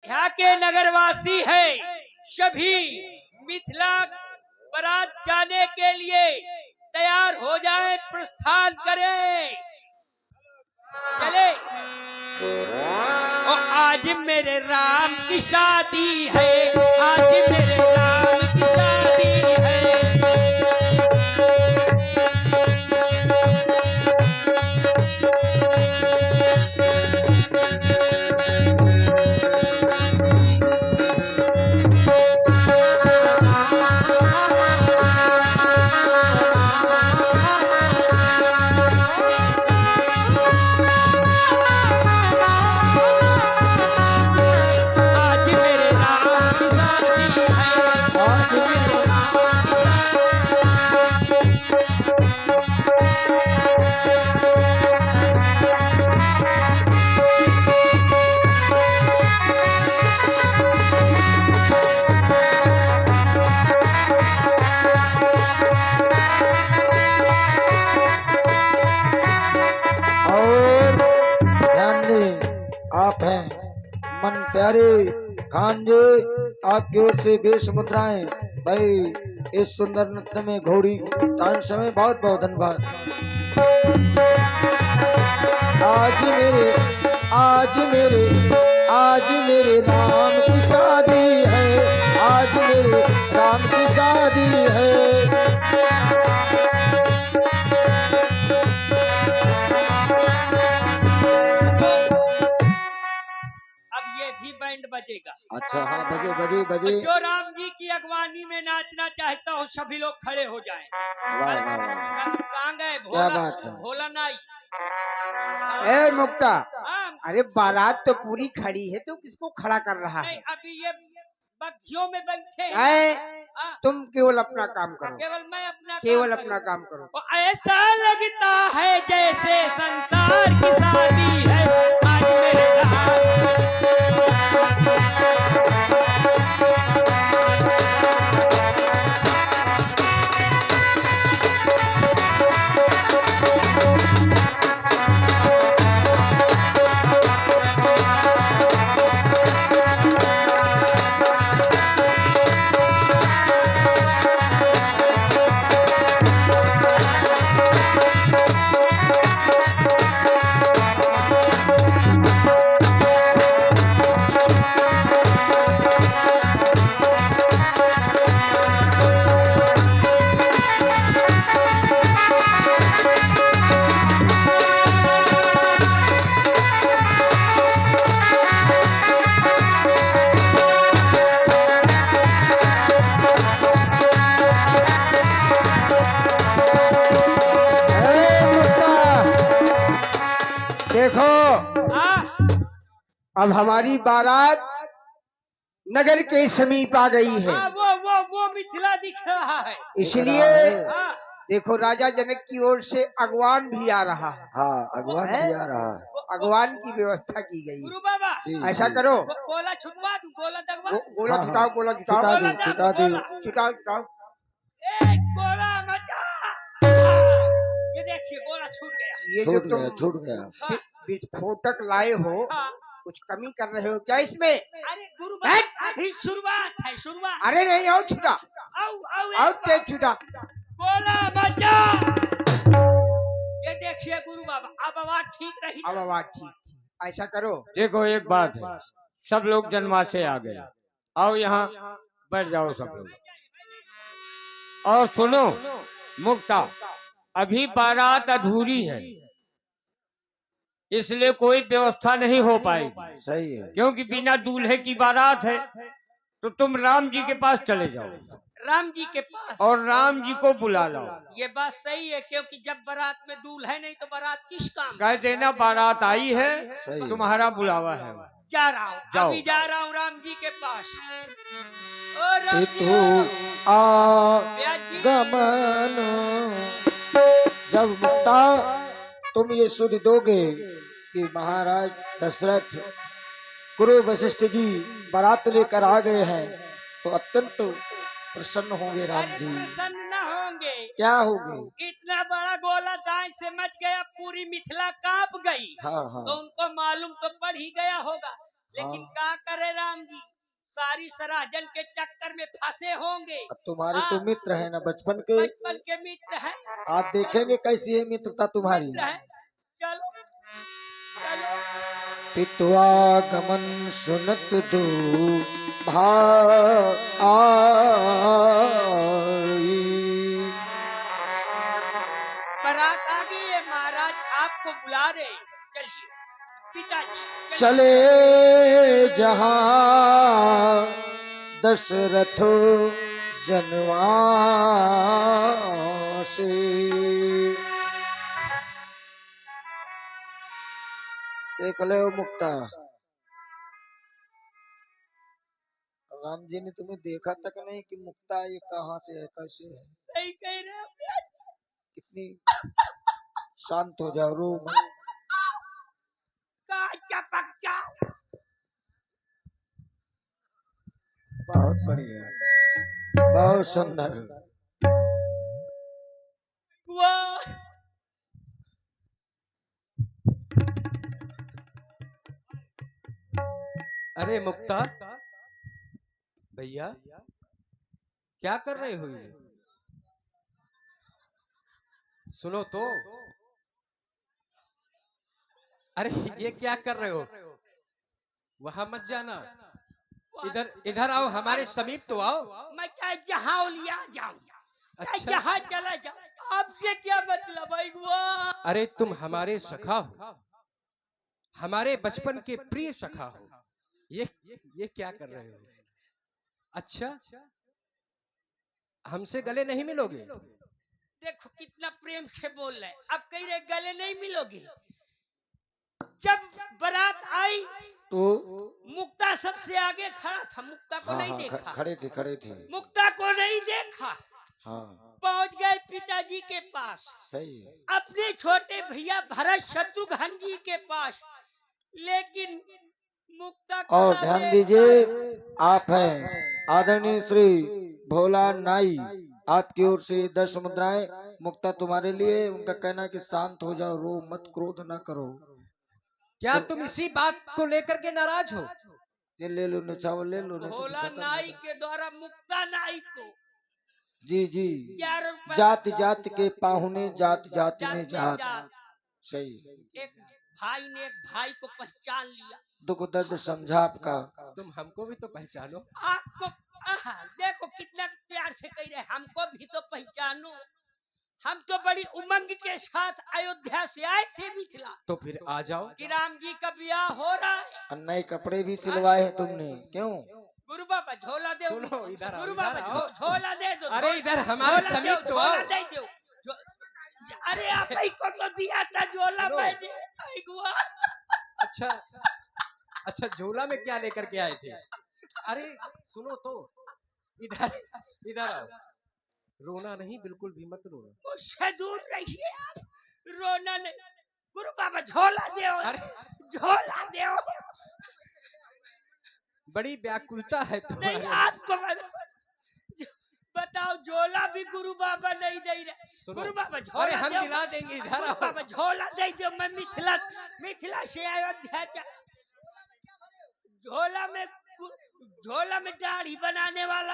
अयोध्या के नगरवासी है, सभी मिथिला बारात जाने के लिए तैयार हो जाएं, प्रस्थान करें, चले। और आज मेरे राम की शादी है, आज मेरे राम की शादी है। आप हैं मन प्यारे खान जी, आपकी ओर से बेश मुद्राएं भाई इस सुंदर नृत्य में घोड़ी डांस में बहुत बहुत धन्यवाद। आज मेरे आज मेरे आज मेरे राम की शादी है, आज मेरे राम की शादी है। भी बैंड बजेगा। अच्छा हाँ, बजे बजे बजे। जो राम जी की अगवानी में नाचना चाहता हो सभी लोग खड़े हो जाएं। कहाँ गए भोला? क्या बात है? भोला नाई। ए मुक्ता, अरे बारात तो पूरी खड़ी है, तो किसको खड़ा कर रहा है? अभी ये बग्घियों में बैठे हैं। तुम केवल अपना काम करो, केवल अपना काम करो। ऐसा लगता है जैसे संसार की शादी है, आज मेरे देखो, अब हमारी बारात नगर के समीप आ गई है। वो मिथिला दिख रहा है, इसलिए देखो राजा जनक की ओर से अगवान भी आ रहा है। हाँ, अगवान भी आ रहा है। अगवान की व्यवस्था की गई। गुरु बाबा ऐसा करो, गोला छुटवा दूं, गोला दगवा, गोला छुटाओ, गोला छुटाओ, छुटा दो, छुटाओ छुटाओ। गोला मचा। ये देखिए गोला छूट गया। ये जो तुम छूट गया विस्फोटक लाए हो, कुछ कमी कर रहे हो क्या इसमें? अरे गुरु बाबा अभी शुरुआत है, शुरुआत। अरे नहीं, आओ छुटा, आओ तेज छुटा। गोला मचा। ये देखिए गुरु बाबा, अब आवाज ठीक रही, अब आवाज ठीक थी। ऐसा करो, देखो एक बात है, सब लोग जन्मा से आ गए, आओ यहाँ बैठ जाओ सब लोग। और सुनो मुक्ता, अभी बारात अधूरी है, इसलिए कोई व्यवस्था नहीं हो पाएगी। सही है, क्योंकि बिना दूल्हे की बारात है, तो तुम राम जी के पास चले जाओ, राम जी के पास, और राम जी को बुला लाओ। ये बात सही है, क्योंकि जब बारात में दूल्हा है नहीं तो बारात किस काम? कह देना बारात आई है, तुम्हारा बुलावा है। जा रहा हूँ, अभी जा रहा हूँ राम जी के पास। और राम जी जब मुक्ता तुम ये सुध दोगे कि महाराज दशरथ गुरु वशिष्ठ जी बारात लेकर आ गए हैं, तो अत्यंत प्रसन्न होंगे राम जी। प्रसन्न न होंगे, क्या होंगे? इतना बड़ा गोला दाएं से मच गया, पूरी मिथिला कांप गई। हाँ हाँ, तो उनको मालूम तो पड़ ही गया होगा लेकिन हाँ। क्या करे राम जी, सारी सराजन के चक्कर में फंसे होंगे। अब तुम्हारे तो हाँ, मित्र है ना बचपन के, बचपन के मित्र हैं। आप देखेंगे कैसी है मित्रता तुम्हारी। मित्र है, चलो चलो। पितुआ गमन सुनत दो भाई, बारात आ गई है, महाराज आपको बुला रहे। चलिए पिताजी चलिए। चले जहां दशरथ जनवासे, देख ले ओ मुक्ता, राम जी ने तुम्हें देखा तक नहीं कि मुक्ता ये कहाँ से है, कैसे है। सही कह रहे हो पिताजी। कितनी शांत हो जाओ, रो मत। का चपक जाओ। बहुत बढ़िया, बहुत सुंदर। वाह, अरे मुक्ता भैया, क्या कर रहे हो ये? सुनो तो। अरे ये क्या कर रहे हो? वहां मत जाना, इधर इधर आओ, हमारे समीप तो आओ। मैं चाहे जहाँ लिया जाऊं, चाहे अच्छा। जहाँ चला जाऊं, आपसे क्या मतलब है? वाह, अरे तुम हमारे सखा हो, हमारे बचपन के प्रिय सखा हो। ये क्या कर रहे हो? अच्छा, हमसे गले नहीं मिलोगे? देखो कितना प्रेम से बोल रहे हैं। अब कह रहे गले नहीं मिलोगे। जब बारात आई तो मुक्ता सबसे आगे खड़ा था, मुक्ता को हाँ नहीं हाँ, देखा, खड़े थे खड़े थे। मुक्ता को नहीं देखा। हाँ पहुंच गए पिताजी के पास, सही है। अपने छोटे भैया भरत शत्रुघ्न जी के पास। लेकिन मुक्ता को और ना ध्यान देख दीजिए, कर- आप हैं आदरणीय श्री भोला नाई, आपकी ओर से 10 मुद्राएं मुक्ता तुम्हारे लिए। उनका कहना है कि शांत हो जाओ, रो मत, क्रोध ना करो। क्या तुम इसी बात को लेकर के नाराज हो? ये ले लो, नचाओ ले लो, नहीं तो भोला खत्म हो नाई जाए। के द्वारा मुक्ता नाई को जी जी, 11 रुपए जाति जाति के पाहुने, जाति जाति में जात जात। सही, एक भाई ने एक भाई को पहचान लिया। दुख दर्द समझा आपका। तुम हमको भी तो पहचानो। आपको देखो कितना प्यार से कह रहे, हमको भी तो पहचानो। हम तो बड़ी उमंग के साथ अयोध्या से आए थे मिथिला, तो फिर आ जाओ। कि राम जी का ब्याह हो रहा है। और नए कपड़े भी सिलवाए हैं तुमने, क्यों? गुरु बाबा झोला दे, सुनो, इधर आओ, गुरु इधर बाबा आओ। झोला दे दो। अरे इधर हमारे झोला समीप दो, तो आओ। झोला दे दो। अरे आप ही को तो दिया था झोला सुनो। मैंने। आई गुआ। अच्छा अच्छा, झोला में क्या लेकर के आए थे? अरे सुनो तो, इधर इधर आओ। रोना नहीं, बिल्कुल भी मत रोना। मुझसे दूर रहिए आप, रोना नहीं। गुरु बाबा झोला दो, अरे झोला दो। बड़ी व्याकुलता है नहीं तुम्हारे। आपको बताओ, झोला भी गुरु बाबा नहीं दे रहे। सुनो। गुरु बाबा अरे झोला हम दो। दिला देंगे, इधर गुरु आओ। बाबा झोला दे दो। मैं मिथिला मिथिला से अयोध्या झोला में दाढ़ी बनाने वाला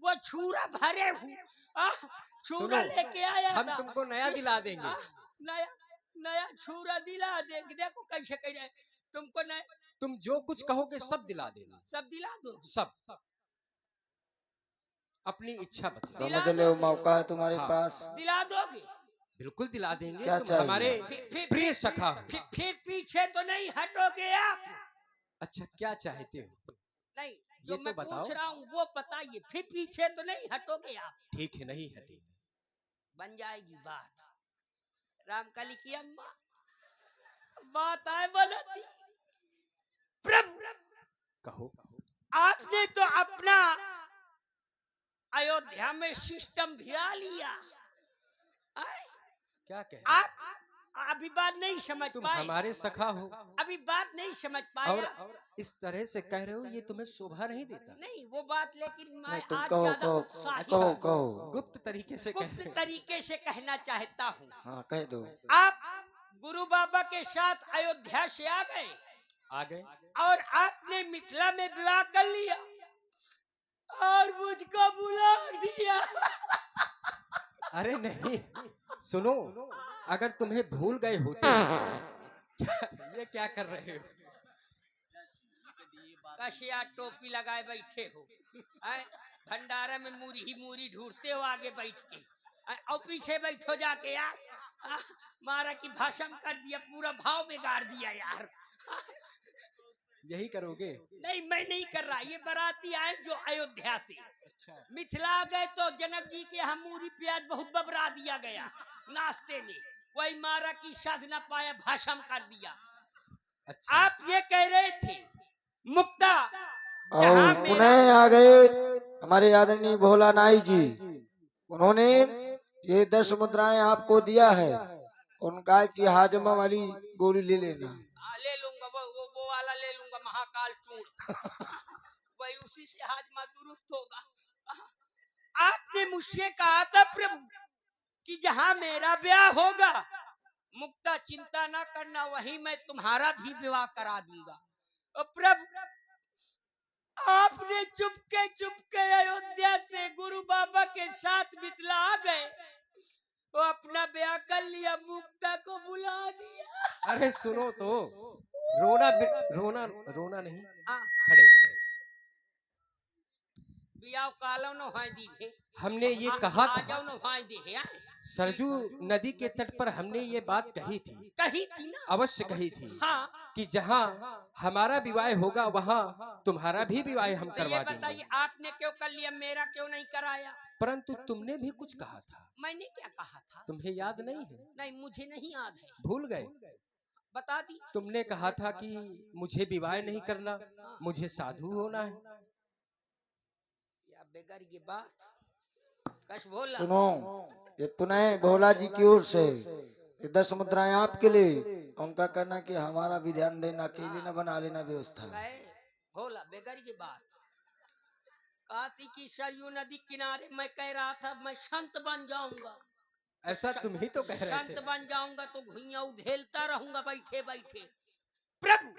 वो छुरा भरे हूँ। छुरा सुनो, लेके आया हम था। तुमको नया दिला देंगे। नया नया छुरा दिला देंगे। देखो कैसे कह रहे, तुमको नया तुम जो कुछ कहोगे सब दिला देना। सब दिला दो। सब अपनी इच्छा बता। समझ लो, मौका है तुम्हारे हाँ। पास। दिला दोगे? बिल्कुल दिला देंगे। क्या तुम चाहिए? हमारे प्रिय सखा हो। फिर पीछे तो नहीं हटोगे आप? अच्छा, क्या चाहते हो? नहीं, ये जो तो मैं बताओ। पूछ रहा हूँ वो बताइए। फिर पीछे तो नहीं हटोगे आप? ठीक है, नहीं हटेंगे। बन जाएगी बात। रामकली की अम्मा बात आए बनती। प्रभु कहो। आपने तो अपना अयोध्या में सिस्टम भिड़ा लिया। आए? क्या कह रहे आप अभी बात नहीं समझ तुम पाए। हमारे सखा हो अभी बात नहीं समझ पाए और आप। इस तरह से कह रहे हो, ये तुम्हें शोभा नहीं देता। नहीं वो बात, लेकिन मैं नहीं, तुम आज कहो ज्यादा कहो उत्साहित कहो हूँ। कहो। गुप्त तरीके से कह रहे गुप्त हो। तरीके से कहना चाहता हूँ। हाँ कह दो। आप गुरु बाबा के साथ अयोध्या से आ गए आ गए। और आपने मिथिला में विवाह कर लिया और मुझको बुला दिया। अरे नहीं, सुनो, अगर तुम्हें भूल गए होते ये क्या कर रहे हो? कशिया टोपी लगाए बैठे हो, आए, भंडारा में मूरी ही मूरी ढूंढते हो आगे बैठ के, आए, और पीछे बैठो जाके यार। मारा की भाषण कर दिया, पूरा भाव बिगाड़ दिया यार। यही करोगे? नहीं, मैं नहीं कर रहा, ये बाराती आए जो अयोध्या से अच्छा। मिथिला आ गए तो जनक जी के यहाँ मूरी प्याज बहुत बबरा दिया गया नाश्ते में, वही मारा की साधना पाया, भाषण कर दिया। अच्छा। आप ये कह रहे थे मुक्ता, और जहाँ मेरा पुनः आ गए हमारे आदरणीय भोला नाई जी। उन्होंने ये 10 मुद्राएं आपको दिया है, उनका की हाजमा वाली गोली ले लेना। ले लूंगा, वो वाला ले लूंगा, महाकाल चूर्ण। वही उसी से हाजमा दुरुस्त होगा। आपने मुझसे कहा था प्रभु कि जहाँ मेरा ब्याह होगा, मुक्ता चिंता ना करना, वहीं मैं तुम्हारा भी विवाह करा दूंगा। और प्रभु, आपने चुपके अयोध्या से गुरु बाबा के साथ मिथिला आ गए, वो अपना ब्याह कर लिया, मुक्ता को बुला दिया। अरे सुनो तो, रोना रोना रोना नहीं, हाँ, खड़े हो जाओ। बियाह कालो न भाई दी है, हमने ये कहा आ था, जाओ न भाई दी है। सरजू नदी के तट पर हमने ये बात कही थी, कही थी ना? अवश्य कही थी, हाँ, कि जहाँ हमारा विवाह होगा वहाँ तुम्हारा भी विवाह हम तो ये करवा देंगे। बताइए आपने क्यों कर लिया, मेरा क्यों नहीं कराया? परंतु तुमने भी कुछ कहा था, मैंने क्या कहा था? तुम्हें याद नहीं है? नहीं, मुझे नहीं याद है, भूल गए? बता दी। तुमने कहा था कि मुझे विवाह नहीं करना, मुझे साधु होना है। या बेगर ये बात कश बोला। सुनो, ये पुनः भोला जी की ओर से ये 10 मुद्राएं आपके लिए, उनका करना कि हमारा भी ध्यान देना, अकेले न बना लेना व्यवस्था। कहे भोला बेगर की बात कहती कि सरयू नदी किनारे मैं कह रहा था मैं संत बन जाऊंगा। ऐसा तुम ही तो कह रहे संत थे। बन जाऊंगा तो घुइयां उधेलता रहूंगा बैठे बैठे। प्रभु,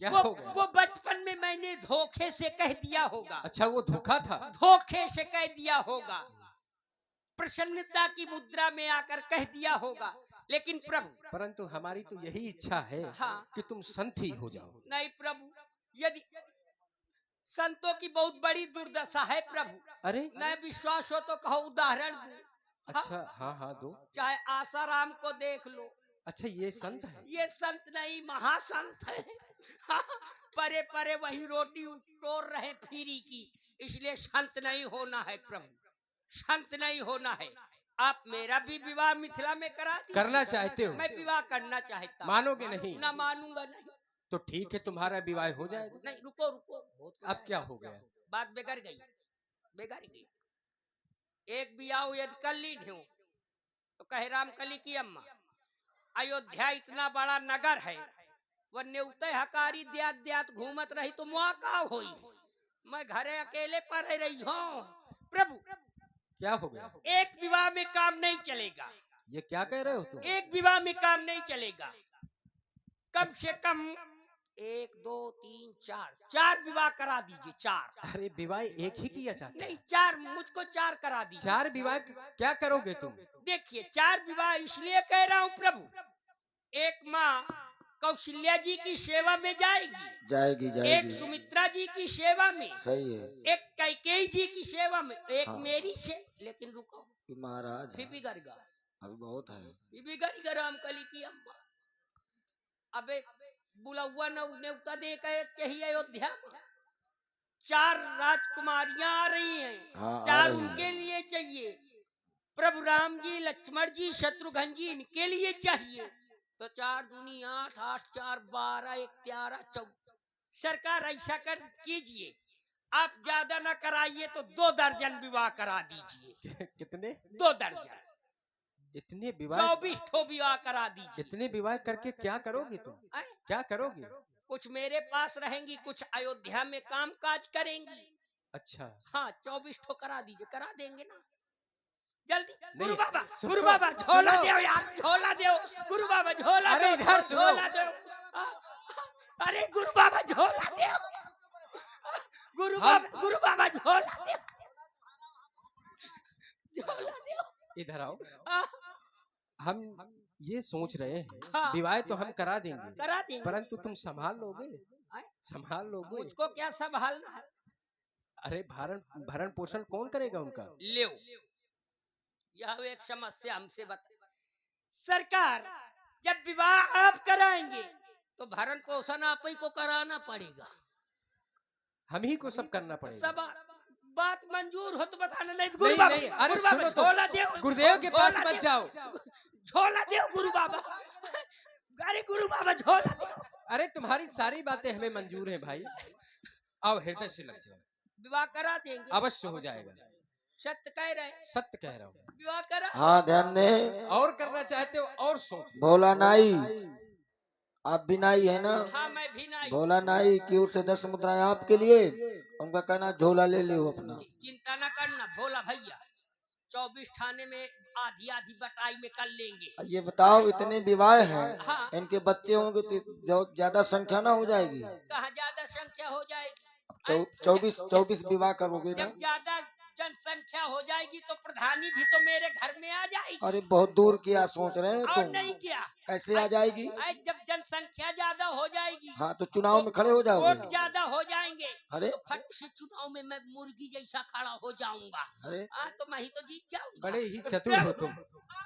क्या वो हो गया? वो बचपन में मैंने धोखे से कह दिया होगा, अच्छा, वो धोखा था। धोखे से कह दिया होगा, प्रसन्नता की मुद्रा में आकर कह दिया होगा, लेकिन प्रभु, परंतु हमारी तो यही इच्छा है हाँ, कि तुम संत ही हो जाओ। नहीं प्रभु, यदि संतों की बहुत बड़ी दुर्दशा है प्रभु, अरे न विश्वास हो तो कहो उदाहरण दूं। अच्छा, हाँ हाँ दो। चाहे आसाराम को देख लो, अच्छा, ये संत है? ये संत नहीं महासंत है। परे परे वही रोटी तोड़ रहे फ्री की, इसलिए संत नहीं होना है प्रभु, संत नहीं होना है। आप मेरा भी विवाह मिथिला में करा दीजिए। करना चाहते हो? मैं विवाह करना चाहता हूं। मानोगे नहीं? ना मानूंगा नहीं। तो ठीक है, तुम्हारा विवाह हो जाएगा। नहीं, रुको रुको, अब क्या हो गया? बात बिगड़ गई, बिगड़ गई। एक बियाह यदि कर ली हूँ तो कहे राम कली की अम्मा, अयोध्या इतना बड़ा नगर है, वो न्योते हकारी द्यात द्यात घूमत रही तो मुआ का होई, मैं घरे अकेले पर रही हूँ। प्रभु, क्या हो गया? एक विवाह में काम नहीं चलेगा, ये क्या कह रहे हो तुम? एक विवाह में काम नहीं चलेगा, कम से कम 1 2 3 4 विवाह करा दीजिए। 4 अरे विवाह एक ही किया चाहते नहीं, 4, मुझको 4 करा दीजिए। 4 विवाह क्या करोगे तुम? देखिए, 4 विवाह इसलिए कह रहा हूँ प्रभु, एक माँ कौशल्या जी की सेवा में जाएगी, जाएगी एक जाएगी, सुमित्रा जी की सेवा में, सही है। एक कैकेयी जी की सेवा में, एक हाँ। मेरी से। लेकिन रुको, कि महाराज फिर बिगड़ गया, अभी बहुत है। फिर बिगड़ गया रामकली की अम्मा। अबे बुलौआ न्योता दे के ही अयोध्या में 4 राजकुमारियां आ रही हैं, हाँ, आ 4 रही हैं। उनके लिए चाहिए, प्रभु राम जी, लक्ष्मण जी, शत्रुघ्न जी इनके लिए चाहिए। तो 4 दूनी 8, 8 4 12, 1 13 14। सरकार ऐसा कर कीजिए, आप ज्यादा ना कराइए तो 2 दर्जन विवाह करा दीजिए। कितने? 2 दर्जन, इतने विवाह? 24 ठो विवाह करा दीजिए। इतने विवाह करके क्या करोगे तुम? आए? क्या करोगे? कुछ मेरे पास रहेंगी, कुछ अयोध्या में काम काज करेंगी। अच्छा, हाँ, 24 ठो करा दीजिए, करा देंगे ना जल्दी। नहीं, गुरु बाबा, सुनो, गुरु बाबा झोला सुनो। दो यार, झोला दो गुरु बाबा, झोला अरे दो, इधर सुनो। झोला दो। अरे गुरु बाबा झोला दे, गुरु बाबा झोला दे, झोला दे। इधर आओ। हाँ, हम ये सोच रहे हैं हाँ। विवाह तो हम करा देंगे, करा देंगे। परंतु तुम संभाल लोगे? आए? संभाल लोगे? मुझको क्या संभालना है? अरे भरण भरण पोषण कौन करेगा उनका? ले यह एक समस्या हमसे बता। सरकार जब विवाह आप कराएंगे तो भरण पोषण आप ही को कराना पड़ेगा। हम ही को सब करना पड़ेगा। सब बात मंजूर हो तो बताना, नहीं नहीं, नहीं, अरे गुरु बाबा सुनो तो, झोला दे, गुरुदेव के पास झोला मत दे, जाओ। झोला दे गुरु बाबा, अरे गुरु बाबा झोला दे। अरे तुम्हारी सारी बातें हमें मंजूर है भाई। आओ हृदय से लग जाओ, विवाह करा देंगे, अवश्य हो जाएगा। सत्य कह रहे, सत्य कह रहा हूँ। विवाह करा। हाँ ध्यान दे। और करना चाहते हो और सोच। भोला नाई, आप भी नाई है ना? हाँ मैं भी नहीं। भोला नाई की ओर से 10 मुद्राएं आपके लिए। उनका कहना झोला ले लो अपना। चिंता न करना भोला भैया, 24 थाने में आधी आधी बटाई में कर लेंगे। ये बताओ इतने विवाह हैं, हाँ। इनके बच्चे होंगे तो ज्यादा संख्या ना हो जाएगी? कहाँ ज्यादा संख्या हो जाएगी? 24 विवाह करोगे ना? जब ज्यादा जनसंख्या हो जाएगी तो प्रधानी भी तो मेरे घर में आ जाएगी। अरे बहुत दूर क्या सोच रहे हो और तुम? नहीं क्या? कैसे आ जाएगी? जब जनसंख्या ज्यादा हो जाएगी, हाँ तो चुनाव में खड़े हो वोट जाओगे। ज्यादा हो जाएंगे, अरे तो फट से चुनाव में मैं मुर्गी जैसा खड़ा हो जाऊंगा। अरे हाँ तो मैं ही तो जीत जाऊंगा। बड़े ही चतुर हो तुम।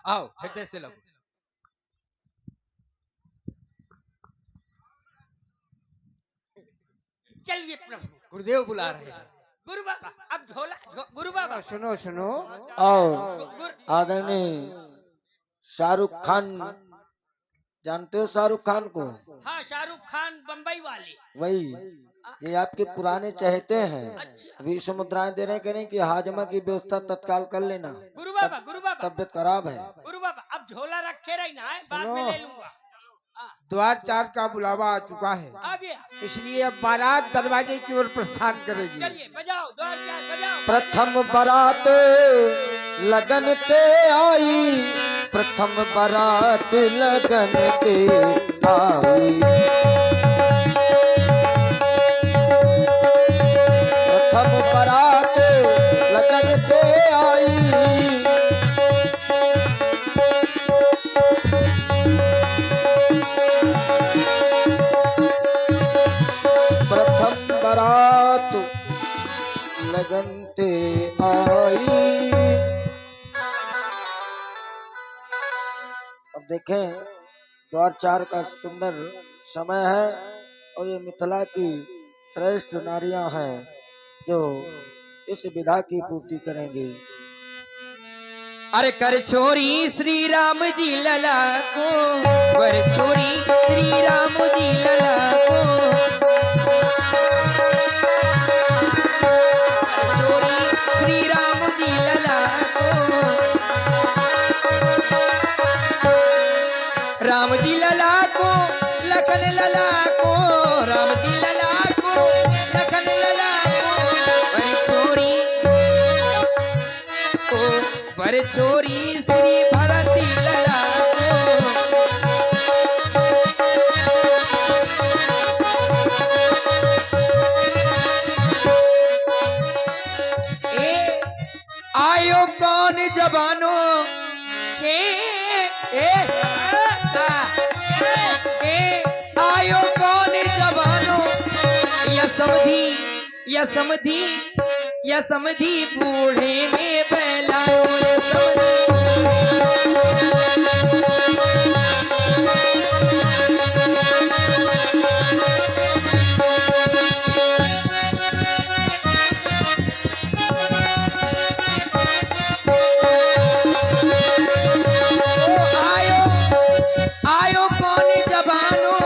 आओ हृदय से लगो। चलिए प्रभु, गुरुदेव बुला रहे हैं। गुरु बाबा अब गुरु बाबा सुनो सुनो, और आदरणीय शाहरुख खान, जानते हो शाहरुख खान को? हाँ शाहरुख खान बम्बई वाले। वही, ये आपके पुराने चहेते हैं। अच्छा 20 मुद्राएं दे रहे, कह रहे हैं कि हाजमा की व्यवस्था तत्काल कर लेना, गुरु बाबा तबियत खराब है। गुरु बाबा अब झोला रखे रहना है, बाद में सुनो। ले लूंगा। हाँ, द्वार 4 का बुलावा आ चुका है, आ गया। इसलिए अब बारात दरवाजे की ओर प्रस्थान करेगी। चलिए बजाओ द्वार चार बजाओ। प्रथम बारात लगन ते आई, प्रथम बारात लगन ते आई, प्रथम बारात लगन ते आई, प्रथम बारात लगन ते आई। अब देखें द्वार 4 का सुंदर समय है और ये मिथिला की श्रेष्ठ नारियां हैं जो इस विधा की पूर्ति करेंगी। अरे कर छोरी श्री राम जी लला को, कर छोरी श्री राम जी लला को, कर छोरी श्री राम जी लला को, राम जी लला को लखन लला को, राम जी लला को लखन लला को, कर छोरी को वर छोरी श्री भरती लला को, ए आयो कौन जबानो के, आयो कौन जबानो, या समधी बूढ़े में बहलाओ, या समधी आयो कौन जबानो,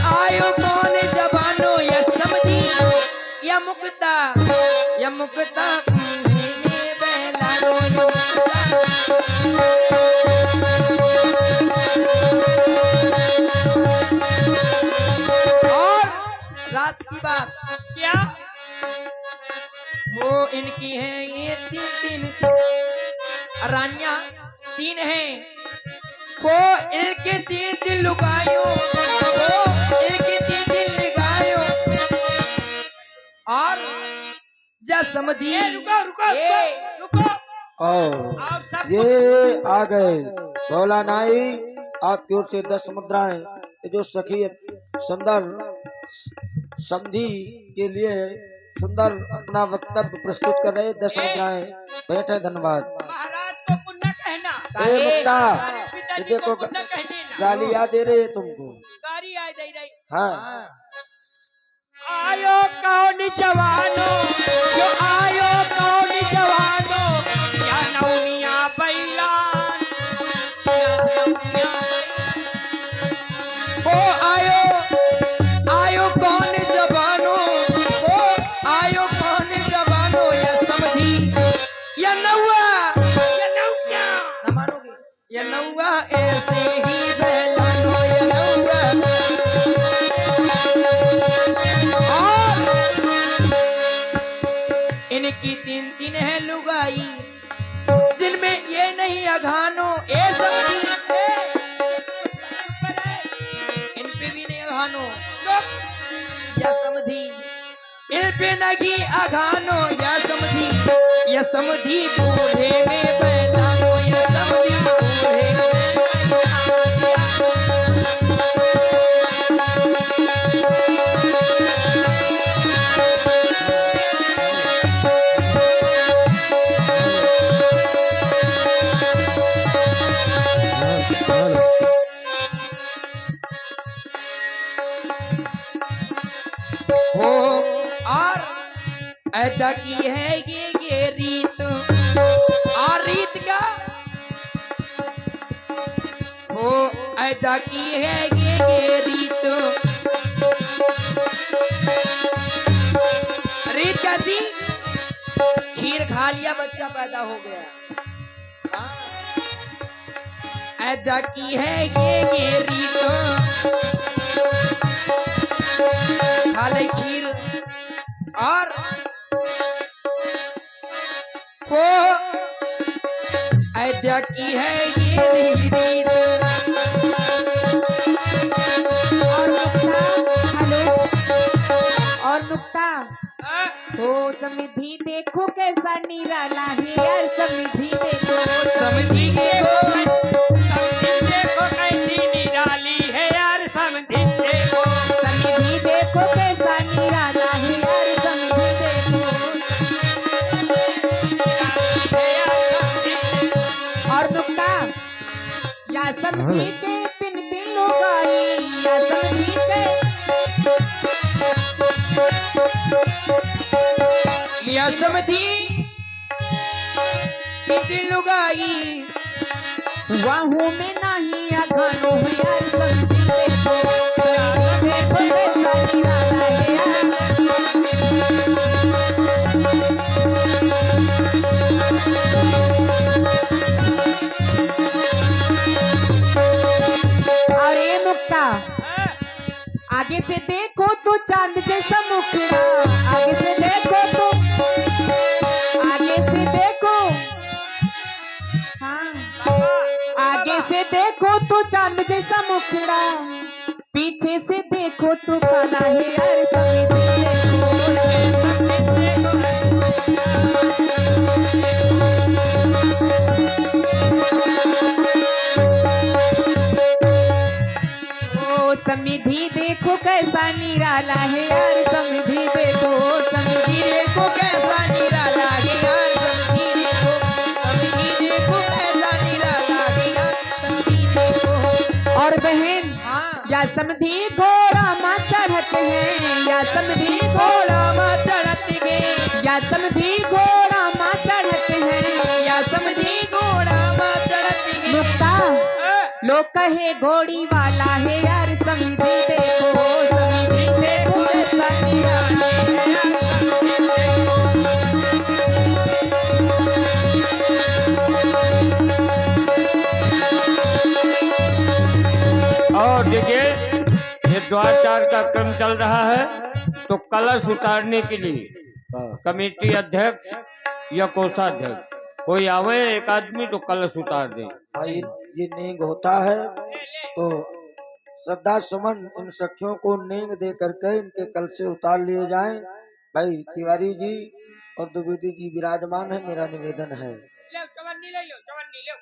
आयो कौन जबानो, या समधी या मुक्ता बूढ़े में बहलाओ, या मुक्ता। और रास की बात क्या? वो इनकी है ये 3 रानियां 3 हैं, वो इनके 3 लुगाइयों, वो इनके 3 और जसमधी रुको रुको ये रुको और आप सब ये आ गए भोला नाई, आपकी ओर से 10 मुद्राएं। ये जो सखी सुंदर समधी के लिए सुंदर अपना वक्तव्य प्रस्तुत कर रहे 10 मुद्राएं बैठे। धन्यवाद। महाराज को पुण्य कहना, ए काहे? मुक्ता, पिताजी देखो को पुण्य कह देना। गालियां दे रहे है तुमको। गाड़ी आ दे रही। हाँ, हाँ, आयो कौन जवानो, जो आयो कौन जवानो, या नौनिया बैलान, या नौनिया बैलान। ओ आयो कौन जवानो, ओ आयो कौन जवानो, या समधी या नौआ या नौनिया। न मानोगे, या नौआ ऐसे ही बहलानो, या नौआ और इनकी 3 है लुगाई, जिनमें ये नहीं अघानो, ए समझी इन पे भी नहीं अघानो, या समझी इन पे नहीं अघानो, या समझी बूढ़े में बहलानो, या समझी बूढ़े में हो और ऐसा की है ये रीत, और रीत का हो ऐसा की है ये रीत, रीत कैसी? खीर खा लिया बच्चा पैदा हो गया। हाँ। ऐसा की है ये रीत, खा ले खीर और हो ऐसा की है ये रीत। और नुक्ता हो समधी देखो कैसा निराला है यार, समधी देखो समझी समधी देखो कैसी निराली है यार, समधी देखो। समधी देखो कैसा निराला है यार, समधी देखो। निराली है यार, समधी देखो। और नुक्ता या समधी के 3 लोग आई, या समधी के या समझी तीन लुगाई, वाहू में नहीं अघानो है यार, समधी देखो। समधी देखो कैसा निराला है यार। और ये नुक्ता आगे से देखो तो चांद जैसा मुखड़ा, आगे से देखो तो आगे से देखो हाँ आगे से देखो तो चांद जैसा मुखड़ा, पीछे से देखो तो काला है यार, समधी ओ समधी देखो कैसा निराला है यार, समधी देखो, समधी देखो कैसा निराला है यार, समझी देखो कैसा निराला है यार, समझी देखो। और बहन हाँ या समधी घोड़ा माँ चढ़त है, या समधी घोड़ा माँ चढ़त गे, या समधी घोड़ा माँ चढ़त है। या समझी घोड़ा माँ चढ़त गे। मुक्ता लोग कहे घोड़ी वाला है यार, समधी देखो, समधी देखो कैसा निराला है यार, समधी और देखिए ये द्वाचार का क्रम चल रहा है, तो कलश उतारने के लिए कमेटी अध्यक्ष या कोषाध्यक्ष कोई आवे एक आदमी तो कलश उतार दे। हाँ, ये नेंग होता है, तो श्रद्धा सुमन इन सखियों को नेंग दे करके इनके कल से उतार लिए जाएं। भाई तिवारी जी और द्विवेदी जी विराजमान है, मेरा निवेदन है। ले चवन्नी ले लो, चवन्नी ले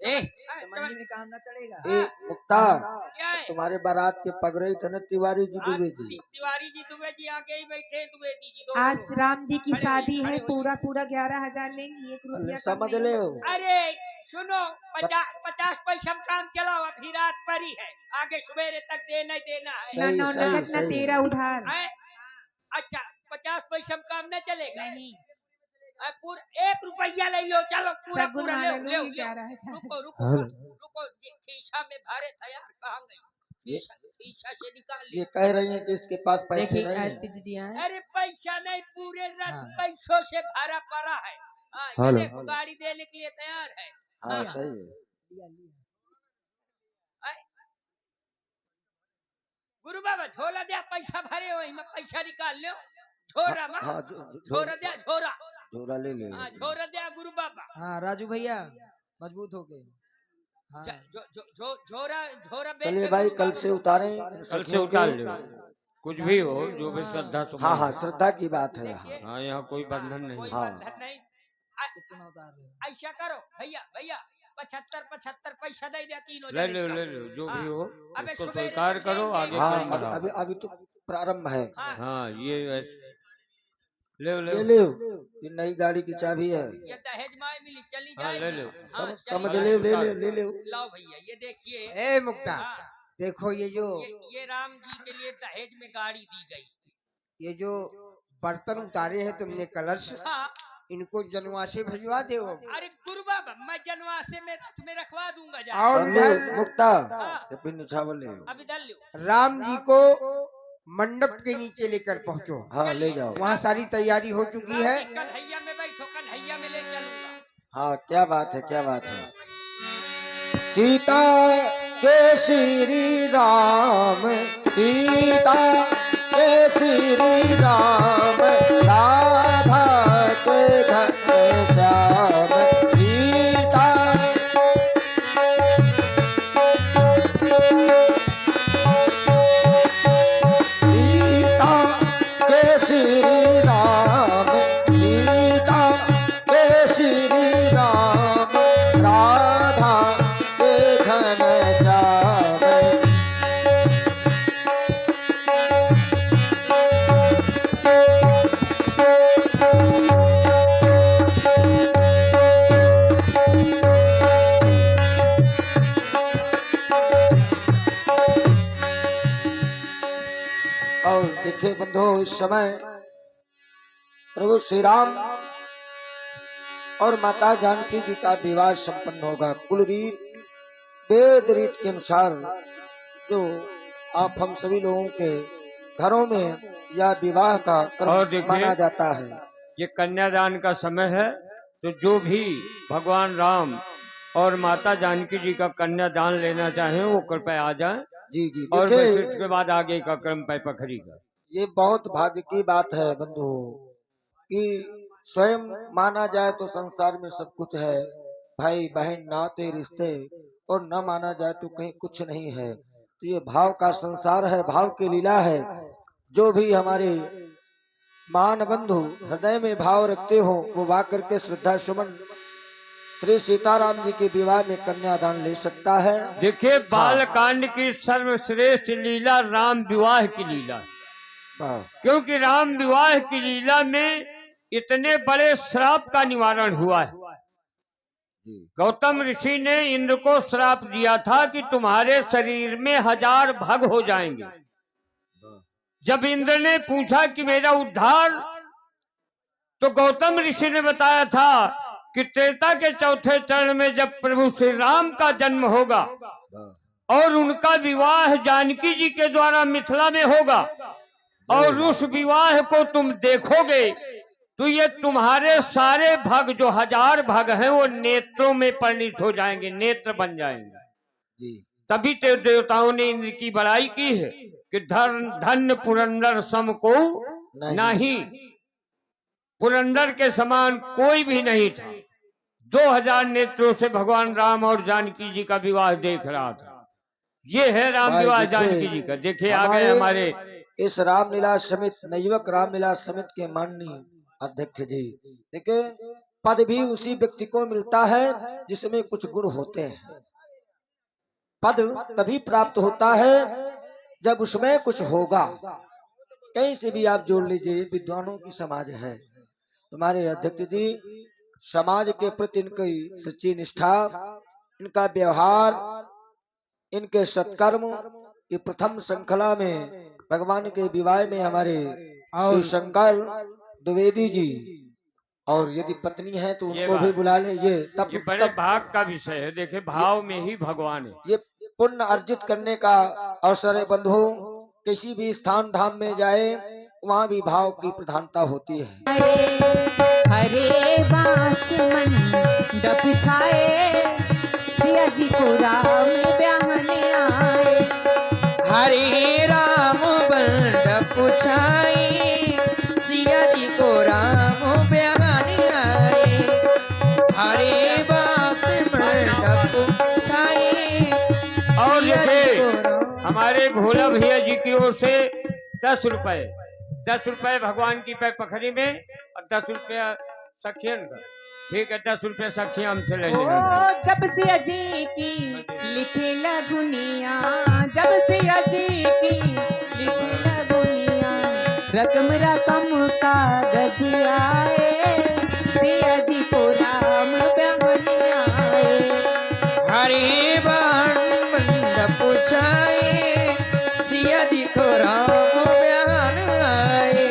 चमन्नी में काम ना चलेगा। ए मुक्ता, क्या है? तुम्हारे बारात के पग रही थे ना तिवारी जी द्विवेदी जी। तिवारी जी दुबे जी आगे ही बैठे हैं, द्विवेदी जी दोनों आज लोग। राम जी की खड़े शादी होइए, है, खड़े पूरा पूरा 11,000 लेंगी, 1 रुपया कम समझ नहीं। ले हो। अरे सुनो, 50 पैसा में काम चलाओ, अभी रात पड़ी है, आगे सवेरे तक देना ही देना है। ना सही, नौ सही, नगद ना सही। 13 उधार। हैं? अच्छा 50 पैसा में काम न चलेगा? नहीं, पूरा 1 रुपया ले लो, चलो पूरा सगुन पूरा वाला ले लो, लूंगी 11,000। रुको रुको रुको, ये खीसा में भारे था यार, कहाँ गई? खीसा से निकाल ये ले। कह रही है कि इसके पास पैसे देखिए नहीं है। आदित्य जी हैं। अरे पैसा नहीं, पूरे रथ हाँ। पैसों से भरा पड़ा है। हाँ, ये हेलो। देखो गाड़ी देने के लिए तैयार है। हाँ सही है। गुरु बाबा झोला दिया, पैसा भरे हो, इनमें पैसा निकाल लो, झोरा में हाँ झोरा दिया, झोरा। झोरा ले ले। हाँ झोरा दिया गुरु बाबा। हाँ राजू भैया मजबूत हो गए। हाँ झोरा झोरा बेच चलिए के भाई गुरु कल बाबा से उतारें। कल से उतार लो, कुछ भी हो जो भी श्रद्धा सुमन। हाँ हाँ श्रद्धा की बात है यहाँ। देखिए, हाँ यहाँ कोई बंधन नहीं। कोई हाँ। बंधन नहीं। कितना उतार रहे हो? ऐसा करो भैया, भैया 75 पैसा दे दिया तीनों ले जने लो का। ले लो, जो भी हो अबे उसको सवेरे स्वीकार तक करो, देंगे। आगे हाँ क्रम अभी बढ़ाओ। अभी अभी तो प्रारंभ है। हाँ, हाँ ये ले ये ले ले ये नई गाड़ी की चाबी है। ये दहेज माए मिली, चली हाँ, जाएगी। ले लो। हाँ, चली समझ जाएगी। ले ले। लाओ भैया, ये देखिए। ए मुक्ता, हाँ, देखो ये राम जी के लिए दहेज में गाड़ी दी गई। ये जो बर्तन उतारे हैं तुमने कलश, हाँ, इनको जनवा से भिजवा दो। अरे गुरु बाबा मैं जनवासे में रथ में रखवा दूंगा जा। और इधर मुक्ता हाँ। ये पिन निछावर ले लो। अभी डाल लो। राम जी को मंडप के नीचे लेकर पहुंचो। हाँ ले जाओ। वहाँ सारी तैयारी हो चुकी है। कन्हैया में बैठो, कन्हैया में ले चलूंगा। हाँ क्या बात है, क्या बात है। सीता के श्री राम, सीता के श्री राम, राधा के घनश्याम, सीता सीता के श्री राम, सीता के श्री राम, राधा के घनश्याम। और देखिए बंधु, इस समय प्रभु श्री राम और माता जानकी जी का विवाह संपन्न होगा। कुल रीत वेद रीत के अनुसार जो आप हम सभी लोगों के घरों में या विवाह का और क्रम देखिए, माना जाता है। ये कन्यादान का समय है, तो जो भी भगवान राम और माता जानकी जी का कन्यादान लेना चाहे वो कृपया आ जाए। जी जी और बस देखिए, उसके बाद आगे का क्रम पैपखरी का। ये बहुत भाग्य की बात है बंधु कि स्वयं माना जाए तो संसार में सब कुछ है, भाई बहन नाते रिश्ते, और न माना जाए तो कहीं कुछ नहीं है। तो ये भाव का संसार है, भाव की लीला है। जो भी हमारे मान बंधु हृदय में भाव रखते हो वो वा करके श्रद्धा सुमन श्री सीताराम जी के विवाह में कन्यादान ले सकता है। देखिए बाल कांड की सर्वश्रेष्ठ लीला राम विवाह की लीला है। वाह, क्योंकि राम विवाह की लीला में इतने बड़े श्राप का निवारण हुआ है। जी गौतम ऋषि ने इंद्र को श्राप दिया था कि तुम्हारे शरीर में 1000 भग हो जाएंगे। जब इंद्र ने पूछा कि मेरा उद्धार, तो गौतम ऋषि ने बताया था कि त्रेता के चौथे चरण में जब प्रभु श्री राम का जन्म होगा और उनका विवाह जानकी जी के द्वारा मिथिला में होगा, और उस विवाह को तुम देखोगे तो ये तुम्हारे सारे भग जो 1000 भग हैं वो नेत्रों में परिणित हो जाएंगे, नेत्र बन जाएंगे। जी तभी तो देवताओं ने इंद्र की बड़ाई की है कि धन्य पुरंदर सम को नहीं, पुरंदर के समान कोई भी नहीं था। 2000 नेत्रों से भगवान राम और जानकी जी का विवाह देख रहा था। ये है राम भाई विवाह देखिए, जानकी जी का। देखिए आ हमारे गए हमारे इस रामलीला समिति नवयुवक रामलीला समिति के माननीय अध्यक्ष जी, देखिए पद भी उसी व्यक्ति को मिलता है जिसमें कुछ गुण होते हैं। पद तभी प्राप्त होता है जब उसमें कुछ होगा। कहीं से भी आप जोड़ लीजिए, विद्वानों की समाज है। तुम्हारे अध्यक्ष जी समाज के प्रति इनकी सच्ची निष्ठा, इनका व्यवहार, इनके सत्कर्म, ये प्रथम श्रृंखला में भगवान के विवाह में हमारे श्री शंकर द्विवेदी जी, और यदि पत्नी है तो ये उनको भी बात- बुला लें। ये तब ये बड़े भाग का विषय है। देखिए भाव में ही भगवान है। ये पुण्य अर्जित करने का अवसर है बंधु। किसी भी स्थान धाम में जाए वहाँ भी भाव की प्रधानता होती है। हरे बांस मंडप छाए, सिया जी को राम ब्याहने आए। हरे राम मंडप छाए, सिया जी को राम ब्याहने आए। हरे बांस मंडप छाए, और सिया जी देखिए को राम। हमारे भोला भैया जी की ओर से 10 रुपए, 10 रुपए भगवान की पैर पखड़ी में और 10 रुपया सखियन का। ठीक है, 10 रुपया सखियां हमसे ले ओ लेना। जब सिया जी की लिखे लगुनिया, जब सिया जी की लिखे लगुनिया, रकम रकम कागज आए, सिया जी को राम ब्याहने आए। हरे बाण मंडप छाए, सिया जी को राम ब्याहन आए।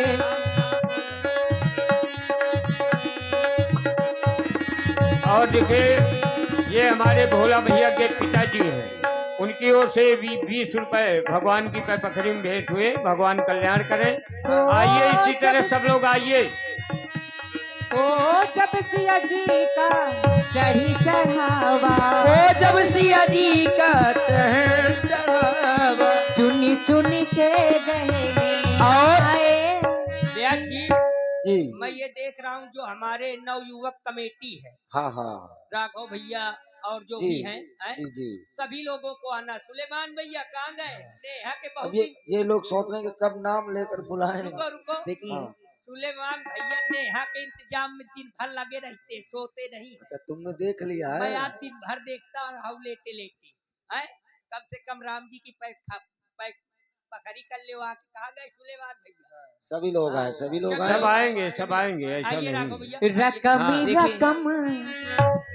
और देखिए ये हमारे भोला भैया के पिताजी हैं, उनकी ओर से भी 20 रुपए भगवान की पैर पखड़ी में भेंट हुए। भगवान कल्याण करें। आइए इसी तरह सब लोग आइए। ओ जब सिया जी का चढ़ी चढ़ावा, ओ जब सिया जी का चढ़ चढ़ावा, चुनी चुनी के गहने और आए। व्यास जी जी मैं ये देख रहा हूँ जो हमारे नवयुवक कमेटी है, हाँ हाँ राघव भैया और जो जी भी हैं, जी जी। सभी लोगों को आना। सुलेमान भैया कहाँ गए? नेहा के अब बहुत ये लोग सोच रहे हैं कि सब नाम लेकर बुलाएं। रुको रुको, देखिए हाँ। सुलेमान भैया नेहा के इंतजाम में दिन भर लगे रहते, सोते नहीं। अच्छा, तुमने देख लिया मैं है। आज दिन भर देखता हूँ लेटे लेटे है। कम से कम राम जी की पैर पखड़ी कर ले। वहाँ कहाँ गए सुलेमान भैया? सभी लोग आए, सभी लोग सब आए। सब आएंगे, सब आएंगे, ऐसा आइए राघव नहीं। भैया। रकम हाँ, देखिए। रकम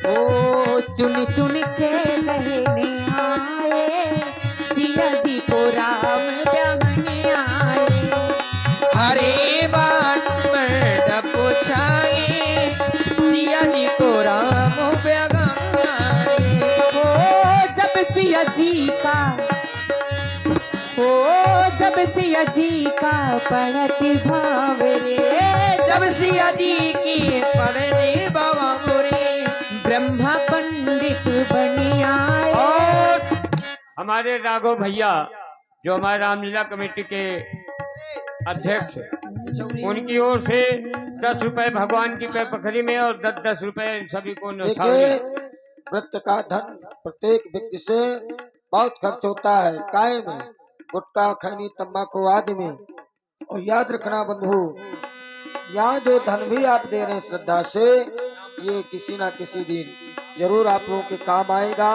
ओ चुन चुन के गहने आए, सिया जी को राम ब्याहने आए। हरे बाण मंडप छाए, सिया जी को राम ब्याहन आए। ओ जब सिया जी का, ओ जब सिया जी का पड़ती भाव रे, जब सिया जी की पड़े बाबा मोरे, ब्रह्मा पंडित बनी आए। और हमारे राघव भैया जो हमारे रामलीला कमेटी के अध्यक्ष हैं, उनकी ओर से 10 रुपए भगवान की पैर पखड़ी में और 10-10 रुपए सभी को देखिए न्यौछावरी। वृत्त का धन प्रत्येक व्यक्ति से बहुत खर्च होता है, काय में, गुटखा खैनी तंबाकू आदि में। और याद रखना बंधु, यहाँ जो धन भी आप दे रहे हैं श्रद्धा से, ये किसी ना किसी दिन जरूर आप लोगों के काम आएगा।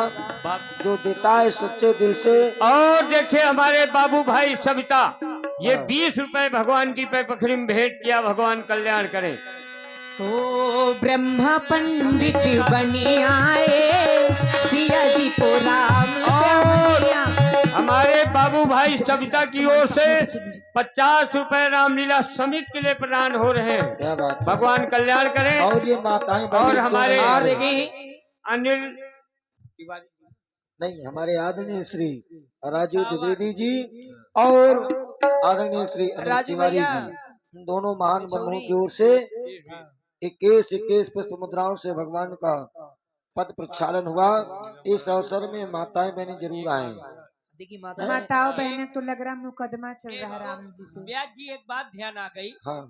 जो देता है सच्चे दिल से। और देखिए हमारे बाबू भाई सविता, ये 20 रुपए भगवान की पैर पखड़ी में भेंट किया। भगवान कल्याण करें। ओ ब्रह्मा पंडित बनी आए, सिया जी को राम ब्याहने आए। हमारे बाबू भाई सविता की ओर से 50 रुपए रामलीला समिति के लिए प्रदान हो रहे हैं। क्या बात है। भगवान कल्याण करें। और ये माताएं बहनें और क्यों हमारे नहीं आ और रही? देखिए अनिल नहीं, हमारे आदरणीय श्री राजीव द्विवेदी जी और आदरणीय श्री अनिल राजू तिवारी भैया। जी, इन दोनों महान बंधुओं किशोरी। की ओर से 21 पुष्प मुद्राओं से भगवान का पद प्रक्षालन हुआ। इस अवसर में माताएं बहनें जरूर आए। देखिए माता माताओं बहनों तो लग रहा मुकदमा चल रहा है राम जी से। व्यास जी एक बात ध्यान आ गई। हाँ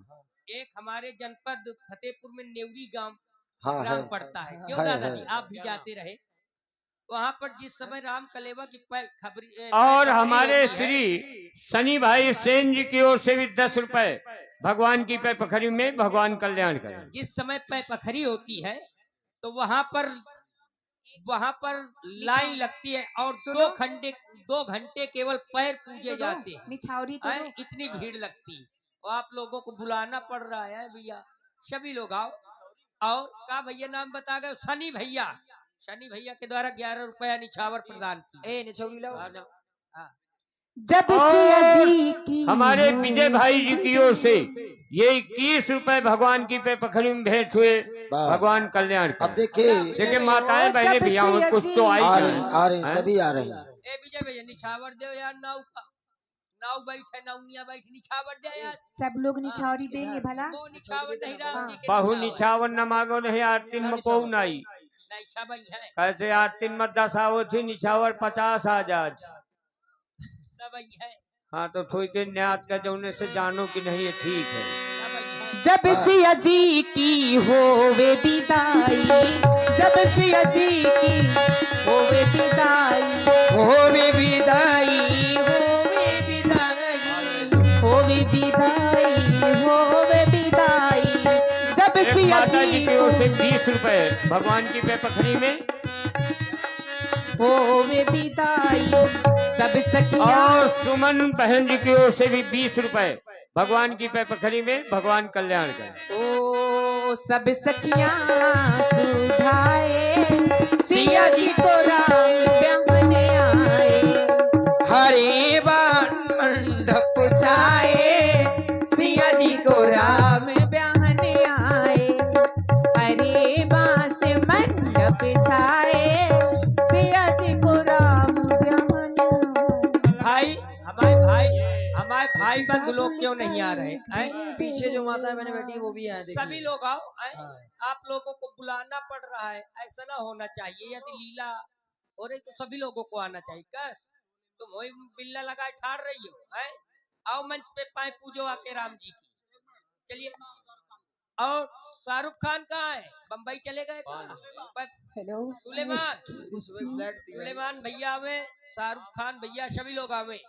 एक हमारे जनपद फतेहपुर में नेवरी गांव हाँ है। ग्राम पड़ता है, क्यों है, दादा है। जी? आप भी जाते रहे। वहाँ पर जिस समय राम कलेवा की खबरी और हमारे श्री शनि भाई सेन जी की ओर से भी 10 रुपए भगवान की पे पखरी में भगवान कल्याण करें। जिस समय पखरी होती है तो वहाँ पर लाइन लगती है और दो घंटे केवल पैर पूजे जाते हैं। निछावरी तो हैं, इतनी भीड़ लगती है और आप लोगों को बुलाना पड़ रहा है भैया, सभी लोग आओ। और का भैया नाम बता गए, शनि भैया के द्वारा 11 रुपया निछावर प्रदान की। ए निछौरी लाओ। जब सिया जी की हमारे विजय भाई जी की ओर से ये 21 रुपए भगवान की पे पखरी में भेंट हुए। भगवान कल्याण अब करें। देखिए माताएं बहने भैया और कुछ तो आई आ जाएं। रही आ रही सभी आ रही हैं। ए विजय भैया निछावर दे यार, नाव बैठे नौनिया बैठ निछावर दे यार। सब लोग निछावरी देंगे भला। वो निछावर नहीं राम जी के बहु निछावर। निछावन न मांगो नहीं आरती में को नहीं नहीं सब ही है, कैसे आरती में दसाओ थी निछावर 50 हजार। सब ही है, हाँ तो थोड़ी के न्यात का जौने से जानो कि नहीं ये ठीक है। सब ही है। जब सिया जी की होवे विदाई, जब सिया जी की होवे विदाई, होवे विदाई होवे विदाई होवे विदाई, होवे विदाई। जब एक सिया माता जी जी की ओर से को 20 रुपए भगवान की पे पखरी में होवे विदाई, सब सखिया और सुमन बहन जी की ओर से भी 20 रुपए भगवान की पे पखरी में भगवान कल्याण करें। ओ सब सखियां सुधाए, सिया जी को राम ब्याहने आए। हरे बाण मंडप छाए सिया जी को राम ब्याहने आए, हरे बांस मंडप छाए, सिया जी को राम ब्याहने आए। हमारे भाई बंधु लोग क्यों नहीं आ रहे हैं? पीछे जो माता बहने बैठी है वो भी आए देखिए। सभी लोग आओ हैं? आप लोगों को बुलाना पड़ रहा है, ऐसा ना होना चाहिए। यदि लीला हो रही तो सभी लोगों को आना चाहिए। कस तुम वही बिल्ला लगाए ठाड़ रही हो हैं? आओ मंच पे पाए पूजो आके राम जी की। चलिए। और शाहरुख खान कहाँ है? बम्बई चले गए कहाँ? हेलो सुलेमान भैया में, शाहरुख खान भैया, सभी लोग आवे।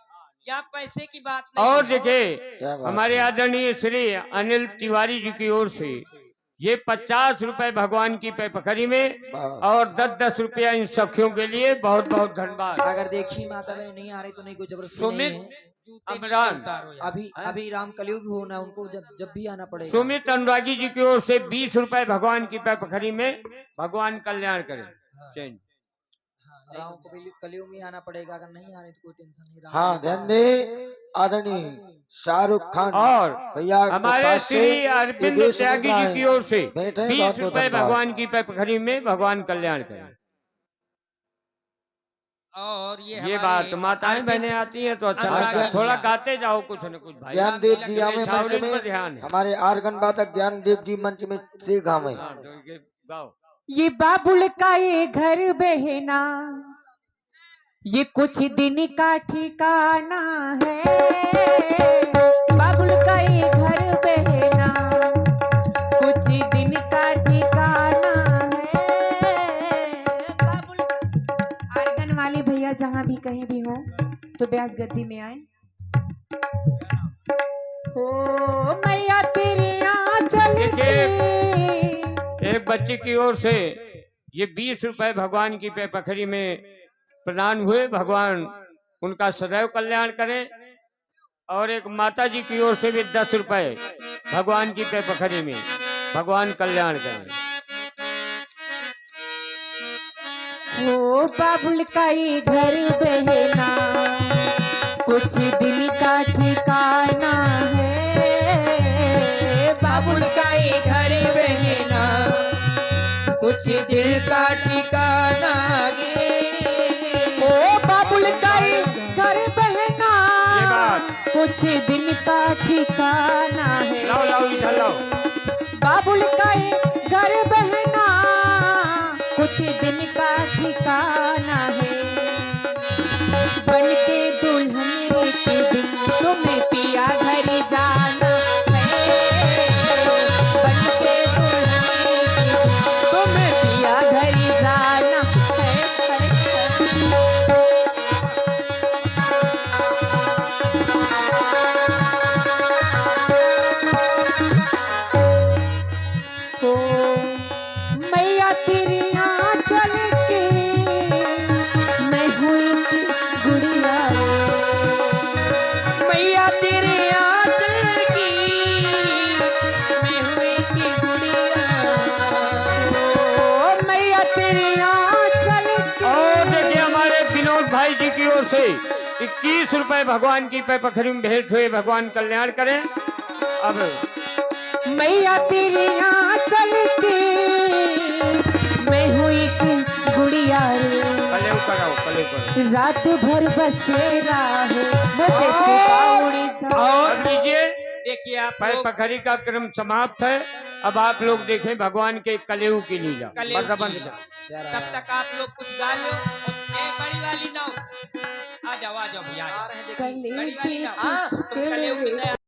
यहाँ पैसे की बात नहीं और है। देखिए हमारे आदरणीय श्री अनिल तिवारी जी की ओर से ये 50 रुपए भगवान की पे पखरी में और 10-10 रुपया इन सखियों के लिए बहुत बहुत धन्यवाद। अगर देखी माता बहने नहीं आ रही तो नहीं, कोई जबरदस्ती नहीं सुमित है। जूते नीचे अमरान उतारो यार। अभी राम कलयुग भी होना है, उनको जब भी आना पड़ेगा। सुमित अनुरागी जी की ओर से 20 रुपए भगवान की पे पखरी में भगवान कल्याण करें। चैन। राम को कलयुग में आना पड़ेगा, अगर नहीं आ रही तो कोई टेंशन नहीं। राम हाँ ध्यान दे आदरणीय शाहरुख खान और भैया हमारे श्री अरविंद त्यागी जी की ओर से भेंट है, 20 बहुत-बहुत रुपए धन्यवाद। भगवान की पे पखरी में भगवान कल्याण करें। और ये ये हमारे बात माताएं अरविंद- बहनें आती हैं तो अच्छा अनुरागी लगता है। थोड़ा भैया। गाते जाओ कुछ न कुछ भाई। ज्ञानदेव जी हमें मंच सावरिन पर में, ध्यान है। हमारे आर्गन वादक ज्ञानदेव जी मंच में से गावे। हाँ, तो ये गाओ। ये बाबुल का ये घर बहना, ये कुछ दिन का ठिकाना है। बाबुल का ये घर बहना, कुछ दिन का ठिकाना है। बाबुल आर्गन वाले भैया जहाँ भी कहीं भी हो तो ब्यास गद्दी में आए। हो मैया तेरे आंचल की एक बच्ची की ओर से ये 20 रुपए भगवान की पे पखरी में प्रदान हुए। भगवान उनका सदैव कल्याण करें। और एक माता जी की ओर से भी 10 रुपए भगवान की पे पखरी में भगवान कल्याण करें। हो बाबुल का ये घर बहना, कुछ दिन का ठिकाना है। बाबुल का ये घर बहना, कुछ दिल का ठिकाना गे। ओ बाबुल का ये घर बहना, ये बात। कुछ दिन का ठिकाना है। लाओ लाओ इधर लाओ। बाबुल का ये घर बहना, कुछ दिन का ठिकाना है। बन के दुल्हन एक दिन तुम्हें पिया घर जाना है। बन के दुल्हन एक दिन तुम्हें पिया घर जाना है। को मैया तेरी आंचल की मैं हुई थी गुड़िया मैया तेरे आंचल की मैं हुई की गुड़िया। ओ मैया तेरी आंचल की। और देखिए हमारे विनोद भाई जी की ओर से 21 रुपए भगवान की पैपखरी में भेंट हुए। भगवान कल्याण करें। अब मैया तेरी आंचल की मैं हुई की गुड़िया रे कलेव कराओ, कलेव करो। रात भर बसेरा है मुझे सुहावनी सा। और लीजिए देखिए आप लोग पैपखरी का क्रम समाप्त है। अब आप लोग देखें भगवान के कलेऊ की लीला। कलेऊ बस की अपन लीला। तब तक आप लोग कुछ गा लो। ए बड़ी वाली नाव आ जाओ भैया आ जाओ। बड़ी वाली कलेजे नाव तुम कलेऊ की तैयारी